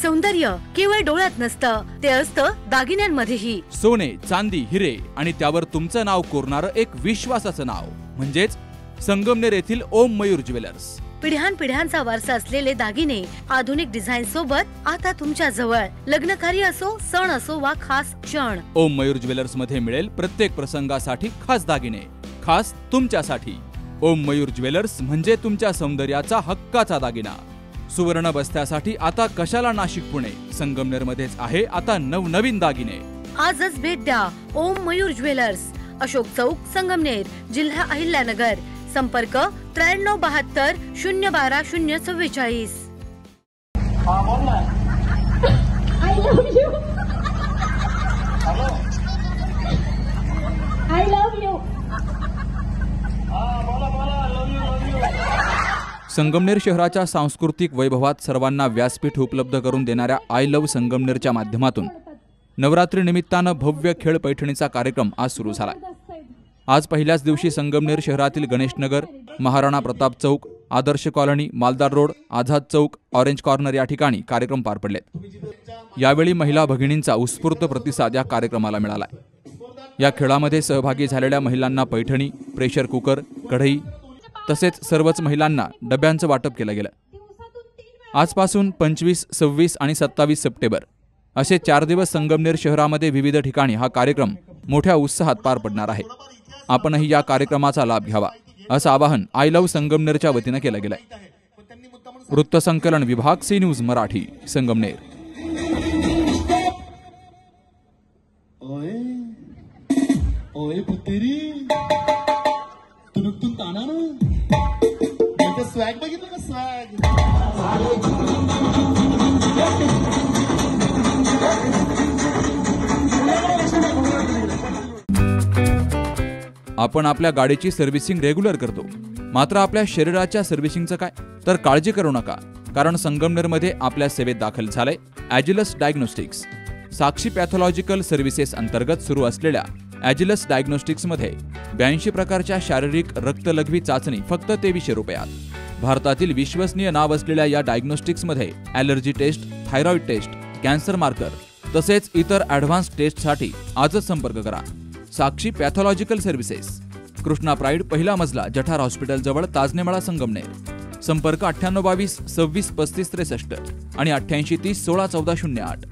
सौंदर्य केवळ डोळ्यात नसतं, ते असतं दागिन्यांमध्येही. सोने, चांदी, हिरे आणि त्यावर तुमचं नाव कोरणारं एक विश्वासाचं नाव म्हणजेच संगमनेर येथील ओम मयूर ज्वेलर्स. पिढ्यानपिढ्यांचा वारसा असलेले दागिने आधुनिक डिझाईन सोबत आता तुमच्या जवळ. लग्नकार्य असो, सण असो वा खास क्षण, ओम मयूर ज्वेलर्स मध्ये मिळेल प्रत्येक प्रसंगासाठी खास दागिने, खास तुमच्यासाठी. ओम मयूर ज्वेलर्स म्हणजे तुमच्या सौंदर्याचा हक्काचा दागिना. सुवर्ण बस्त्यासाठी आता कशाला नाशिक पुणे, संगमनेर मध्येच आहे आता नवनवीन दागिने. आजच भेट द्या ओम मयूर ज्वेलर्स, अशोक चौक, संगमनेर, जिल्हा अहिल्यानगर. संपर्क 9372 012 044. संगमनेर शहराच्या सांस्कृतिक वैभवात सर्वांना व्यासपीठ उपलब्ध करून देणाऱ्या आय लव्ह संगमनेरच्या माध्यमातून नवरात्री निमित्तानं भव्य खेळ पैठणीचा कार्यक्रम आज सुरू झाला. आज पहिल्याच दिवशी संगमनेर शहरातील गणेशनगर, महाराणा प्रताप चौक, आदर्श कॉलनी, मालदार road, Azad Chowk, orange corner या ठिकाणी कार्यक्रम पार पडलेत. यावेळी महिला भगिनींचा उत्स्फूर्त प्रतिसाद या कार्यक्रमाला मिळाला. या खेळामध्ये सहभागी झालेल्या महिलांना पैठणी, प्रेशर कुकर, कढई तसेच सर्वच महिलांना डब्यांचं वाटप केलं गेलं. आजपासून 25, 26 आणि 27 सप्टेंबर असे 4 दिवस संगमनेर शहरामध्ये विविध ठिकाणी हा कार्यक्रम मोठ्या उत्साहात पार पडणार आहे. आपणही या कार्यक्रमाचा लाभ घ्यावा असं आवाहन आय लव्ह संगमनेरच्या वतीनं केलं गेलंय. वृत्तसंकलन विभाग, सी न्यूज मराठी, संगमनेर. ओए पुतेरी, तुनकतून ताना ना, म्हणजे स्वॅग बघितलं का स्वॅग. आपण आपल्या गाडीची सर्व्हिसिंग रेग्युलर करतो, मात्र आपल्या शरीराच्या सर्व्हिसिंगचं काय? तर काळजी करू नका, कारण संगमनेरमध्ये आपल्या सेवेत दाखल झालंय ॲजिलस डायग्नोस्टिक्स. साक्षी पॅथॉलॉजिकल सर्व्हिसेस अंतर्गत सुरू असलेल्या ॲजिलस डायग्नोस्टिक्समध्ये 82 प्रकारच्या शारीरिक रक्तलघवी चाचणी फक्त 2300 रुपयात. भारतातील विश्वसनीय नाव असलेल्या या डायग्नोस्टिक्समध्ये allergy test, thyroid test, cancer marker तसेच इतर ॲडव्हान्स टेस्टसाठी आजच संपर्क करा. Sakshi pathological services, Krishna pride, पहिला मजला, जठार हॉस्पिटल जवळ, ताजनेमाळा, संगमनेर. संपर्क 9822 26 35 63 आणि 8830 16 14 08.